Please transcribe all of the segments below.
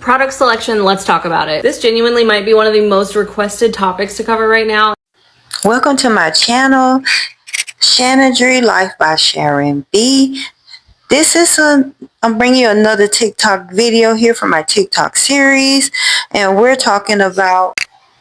Product selection, let's talk about it. This genuinely might be one of the most requested topics to cover right now. Welcome to my channel, Shanadry Life by Sharon B. I'm bringing you another TikTok video here from my TikTok series, and we're talking about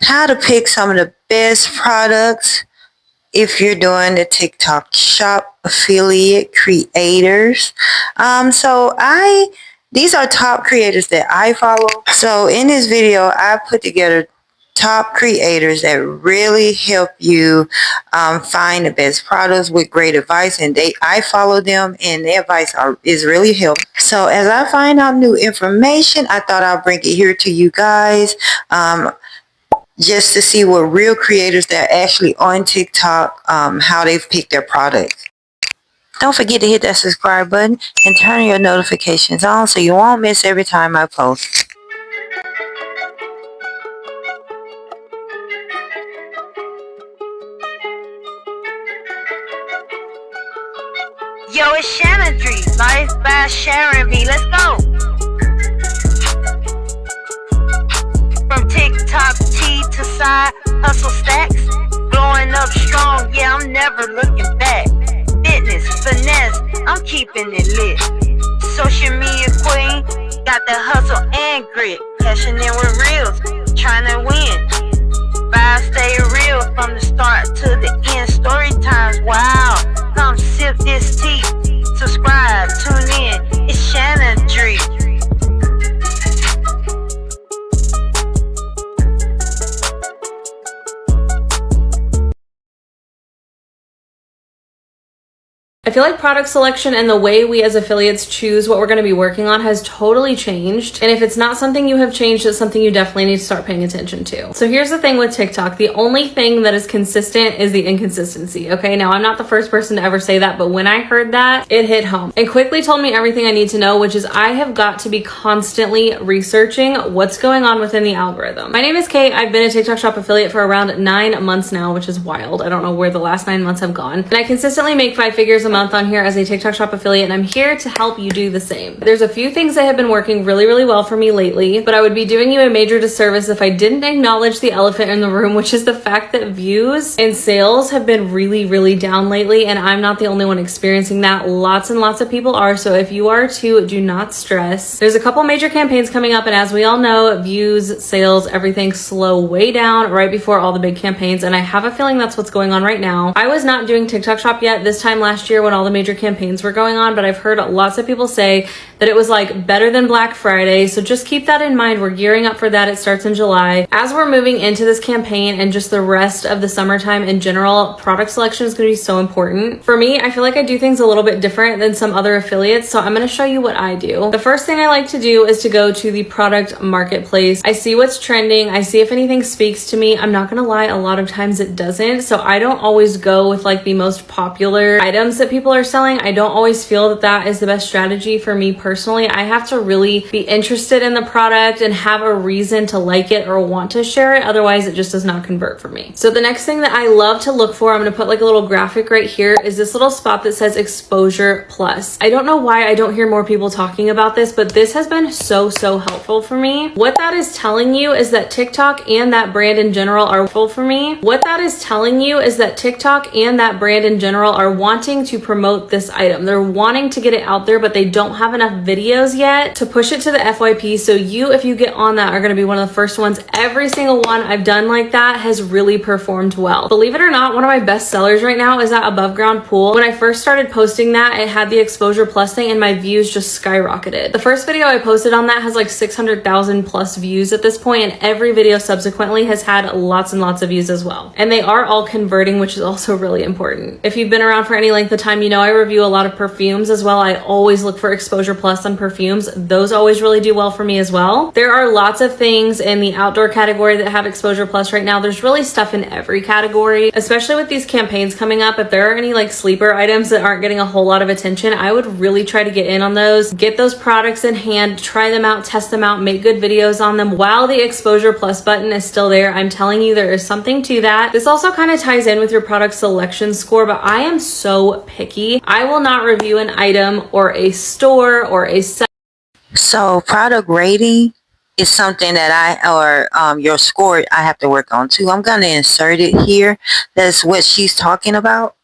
how to pick some of the best products if you're doing the TikTok shop affiliate creators. These are top creators that I follow. So in this video, I put together top creators that really help you find the best products with great advice, and I follow them, and their advice is really helpful. So as I find out new information, I thought I'll bring it here to you guys, just to see what real creators that are actually on TikTok, how they've picked their products. Don't forget to hit that subscribe button and turn your notifications on so you won't miss every time I post. Yo, it's Shanadry Life by Sharon B. Let's go. From TikTok T to side hustle stacks, blowing up strong. Yeah, I'm never looking back. Fitness, finesse, I'm keeping it lit. Social media queen, got the hustle and grit. Cashing in with reels, trying to win. Vibes stay real from the start to the end. Story times, wow. Come sip this tea. Subscribe, tune in. It's Shanadry. I feel like product selection and the way we as affiliates choose what we're going to be working on has totally changed. And if it's not something you have changed, it's something you definitely need to start paying attention to. So here's the thing with TikTok. The only thing that is consistent is the inconsistency. Okay, now I'm not the first person to ever say that, but when I heard that, it hit home and quickly told me everything I need to know, which is I have got to be constantly researching what's going on within the algorithm. My name is Kate. I've been a TikTok shop affiliate for around 9 months now, which is wild. I don't know where the last 9 months have gone. And I consistently make 5 figures a month on here as a TikTok shop affiliate, and I'm here to help you do the same. There's a few things that have been working really, really well for me lately, but I would be doing you a major disservice if I didn't acknowledge the elephant in the room, which is the fact that views and sales have been really, really down lately, and I'm not the only one experiencing that. Lots and lots of people are, so if you are too, do not stress. There's a couple major campaigns coming up, and as we all know, views, sales, everything slow way down right before all the big campaigns, and I have a feeling that's what's going on right now. I was not doing TikTok shop yet this time last year when all the major campaigns were going on, but I've heard lots of people say that it was like better than Black Friday, so just keep that in mind. We're gearing up for that. It starts in July. As we're moving into this campaign and just the rest of the summertime in general, product selection is going to be so important. For me, I feel like I do things a little bit different than some other affiliates, so I'm going to show you what I do. The first thing I like to do is to go to the product marketplace. I see what's trending. I see if anything speaks to me. I'm not going to lie, a lot of times it doesn't, so I don't always go with like the most popular items that people are selling. I don't always feel that that is the best strategy for me personally. I have to really be interested in the product and have a reason to like it or want to share it. Otherwise, it just does not convert for me. So the next thing that I love to look for, I'm going to put like a little graphic right here, is this little spot that says exposure plus. I don't know why I don't hear more people talking about this, but this has been so helpful for me. What that is telling you is that TikTok and that brand in general are full for me. What that is telling you is that TikTok and that brand in general are wanting to promote this item. They're wanting to get it out there, but they don't have enough videos yet to push it to the FYP. So you, if you get on that, are going to be one of the first ones. Every single one I've done like that has really performed well. Believe it or not, one of my best sellers right now is that above ground pool. When I first started posting that, it had the exposure plus thing and my views just skyrocketed. The first video I posted on that has like 600,000 plus views at this point, and every video subsequently has had lots and lots of views as well. And they are all converting, which is also really important. If you've been around for any length of time, you know I review a lot of perfumes as well. I always look for exposure plus on perfumes. Those always really do well for me as well. There are lots of things in the outdoor category that have exposure plus right now. There's really stuff in every category, especially with these campaigns coming up. If there are any like sleeper items that aren't getting a whole lot of attention, I would really try to get in on those, get those products in hand, try them out, test them out, make good videos on them while the exposure plus button is still there. I'm telling you, there is something to that. This also kind of ties in with your product selection score, but I am so picky. I will not review an item or a store or a site. So product rating is something that your score I have to work on too. I'm going to insert it here. That's what she's talking about.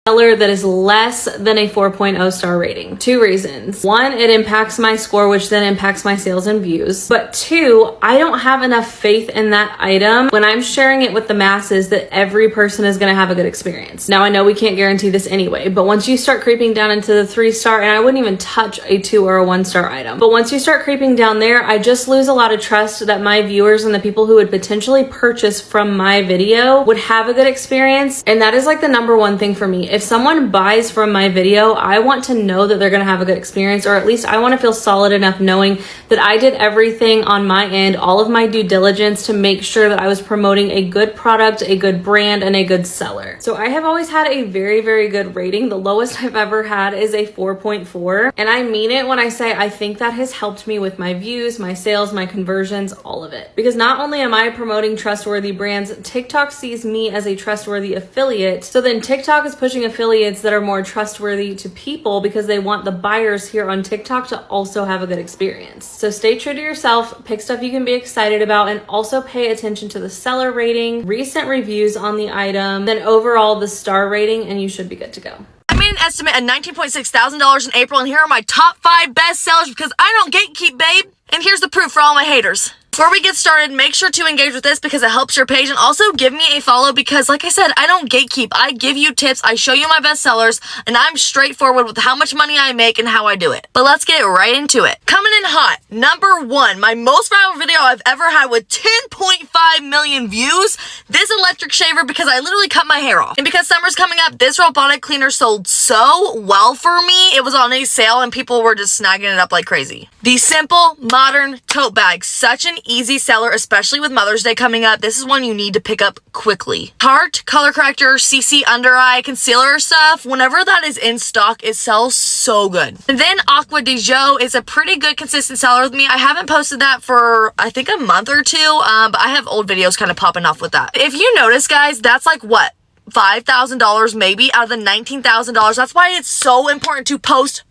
Seller that is less than a 4.0 star rating. Two reasons. One, it impacts my score, which then impacts my sales and views. But two, I don't have enough faith in that item when I'm sharing it with the masses that every person is going to have a good experience. Now, I know we can't guarantee this anyway, but once you start creeping down into the 3-star, and I wouldn't even touch a 2 or a 1-star item, but once you start creeping down there, I just lose a lot of trust that my viewers and the people who would potentially purchase from my video would have a good experience. And that is like the number one thing for me. If someone buys from my video, I want to know that they're going to have a good experience, or at least I want to feel solid enough knowing that I did everything on my end, all of my due diligence to make sure that I was promoting a good product, a good brand, and a good seller. So I have always had a very, very good rating. The lowest I've ever had is a 4.4. And I mean it when I say I think that has helped me with my views, my sales, my conversions, all of it. Because not only am I promoting trustworthy brands, TikTok sees me as a trustworthy affiliate. So then TikTok is pushing affiliates that are more trustworthy to people because they want the buyers here on TikTok to also have a good experience. So stay true to yourself, pick stuff you can be excited about, and also pay attention to the seller rating, recent reviews on the item, then overall the star rating, and you should be good to go. I made an estimate of $19.6 thousand in April, and here are my top 5 best sellers because I don't gatekeep, babe. And here's the proof for all my haters. Before we get started, make sure to engage with this because it helps your page, and also give me a follow because, like I said, I don't gatekeep. I give you tips, I show you my best sellers, and I'm straightforward with how much money I make and how I do it. But let's get right into it. Coming in hot, number 1, my most viral video I've ever had with 10.5 million views, this electric shaver because I literally cut my hair off. And because summer's coming up, this robotic cleaner sold so well for me. It was on a sale and people were just snagging it up like crazy. The simple, modern tote bag, such an easy seller, especially with Mother's Day coming up. This is one you need to pick up quickly. Tarte color corrector, CC under eye concealer stuff, whenever that is in stock, it sells so good. And then Aqua de Jo is a pretty good consistent seller with me. I haven't posted that for I think a month or two, but I have old videos kind of popping off with that. If you notice, guys, that's like what? $5,000 maybe out of the $19,000. That's why it's so important to post.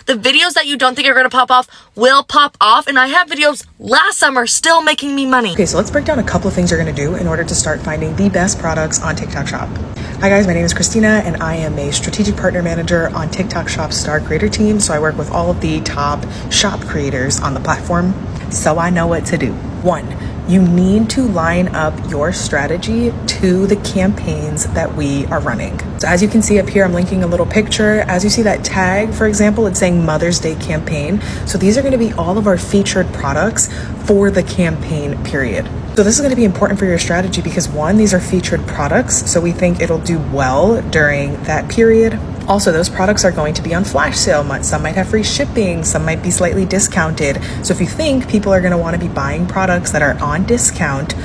The videos that you don't think are going to pop off will pop off, and I have videos last summer still making me money. Okay, so let's break down a couple of things you're going to do in order to start finding the best products on TikTok Shop. Hi guys, my name is Christina and I am a strategic partner manager on TikTok Shop's Star Creator team. So I work with all of the top shop creators on the platform, so I know what to do. 1, you need to line up your strategy to the campaigns that we are running. So as you can see up here, I'm linking a little picture. As you see that tag, for example, it's saying Mother's Day campaign. So these are going to be all of our featured products for the campaign period. So this is going to be important for your strategy because 1, these are featured products. So we think it'll do well during that period. Also, those products are going to be on flash sale. Some might have free shipping, some might be slightly discounted. So if you think people are going to want to be buying products that are on discount,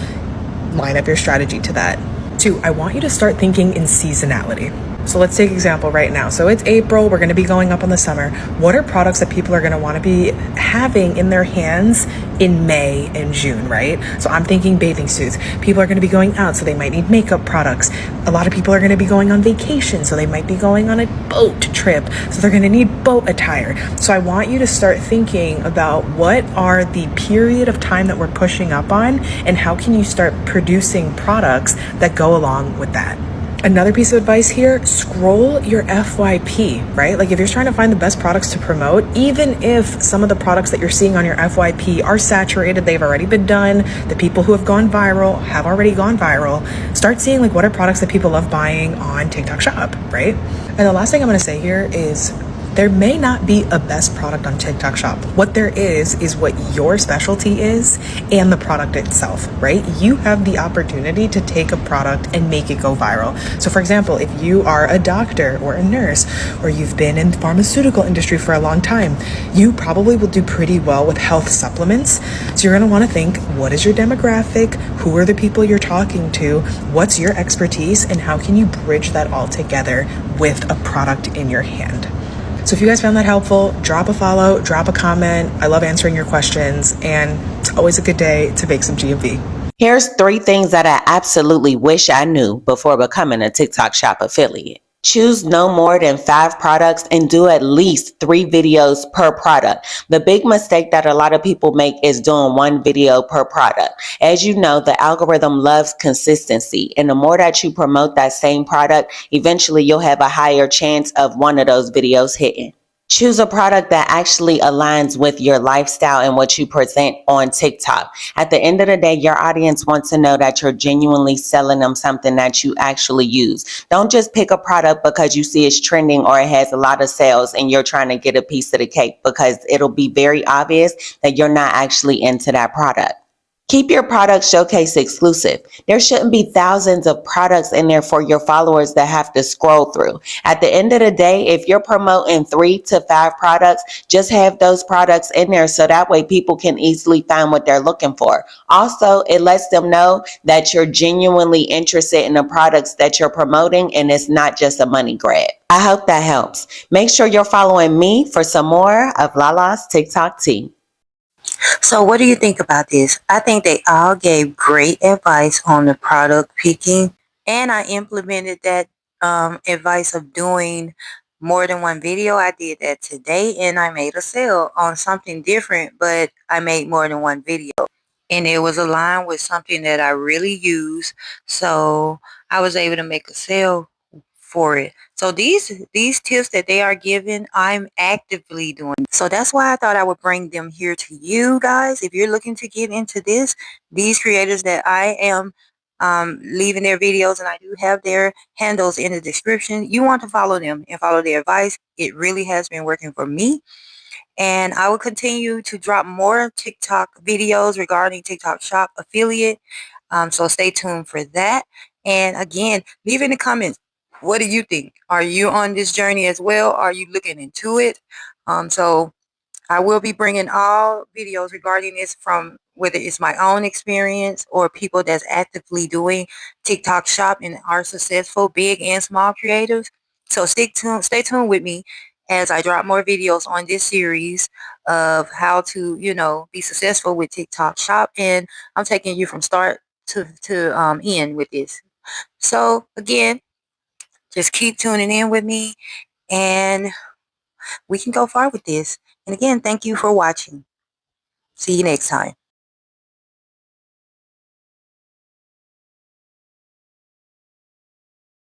line up your strategy to that. 2, I want you to start thinking in seasonality. So let's take example right now. So it's April, we're going to be going up on the summer. What are products that people are going to want to be having in their hands in May and June, right? So I'm thinking bathing suits. People are going to be going out, so they might need makeup products. A lot of people are going to be going on vacation, so they might be going on a boat trip, so they're going to need boat attire. So I want you to start thinking about what are the period of time that we're pushing up on, and how can you start producing products that go along with that. Another piece of advice here, scroll your FYP, right? Like if you're trying to find the best products to promote, even if some of the products that you're seeing on your FYP are saturated, they've already been done, the people who have gone viral have already gone viral, start seeing like what are products that people love buying on TikTok Shop, right? And the last thing I'm gonna say here is there may not be a best product on TikTok Shop. What there is what your specialty is and the product itself, right? You have the opportunity to take a product and make it go viral. So for example, if you are a doctor or a nurse, or you've been in the pharmaceutical industry for a long time, you probably will do pretty well with health supplements. So you're gonna wanna think, what is your demographic? Who are the people you're talking to? What's your expertise? And how can you bridge that all together with a product in your hand? So if you guys found that helpful, drop a follow, drop a comment. I love answering your questions, and it's always a good day to make some GMV. Here's 3 things that I absolutely wish I knew before becoming a TikTok Shop affiliate. Choose no more than 5 products and do at least 3 videos per product. The big mistake that a lot of people make is doing 1 video per product. As you know, the algorithm loves consistency, and the more that you promote that same product, eventually you'll have a higher chance of one of those videos hitting. Choose a product that actually aligns with your lifestyle and what you present on TikTok. At the end of the day, your audience wants to know that you're genuinely selling them something that you actually use. Don't just pick a product because you see it's trending or it has a lot of sales and you're trying to get a piece of the cake, because it'll be very obvious that you're not actually into that product. Keep your product showcase exclusive. There shouldn't be thousands of products in there for your followers that have to scroll through. At the end of the day, if you're promoting 3 to 5 products, just have those products in there so that way people can easily find what they're looking for. Also, it lets them know that you're genuinely interested in the products that you're promoting and it's not just a money grab. I hope that helps. Make sure you're following me for some more of Lala's TikTok tea. So what do you think about this? I think they all gave great advice on the product picking, and I implemented that advice of doing more than one video. I did that today, and I made a sale on something different, but I made more than one video. And it was aligned with something that I really use, so I was able to make a sale for it. So these tips that they are giving, I'm actively doing. So that's why I thought I would bring them here to you guys. If you're looking to get into this, these creators that I am leaving their videos, and I do have their handles in the description, you want to follow them and follow their advice. It really has been working for me. And I will continue to drop more TikTok videos regarding TikTok Shop affiliate. So stay tuned for that. And again, leave in the comments, what do you think? Are you on this journey as well? Are you looking into it? So I will be bringing all videos regarding this from whether it's my own experience or people that's actively doing TikTok Shop and are successful, big and small creators. So stay tuned with me as I drop more videos on this series of how to, be successful with TikTok Shop. And I'm taking you from start to end with this. So again, just keep tuning in with me and we can go far with this. And again, thank you for watching. See you next time.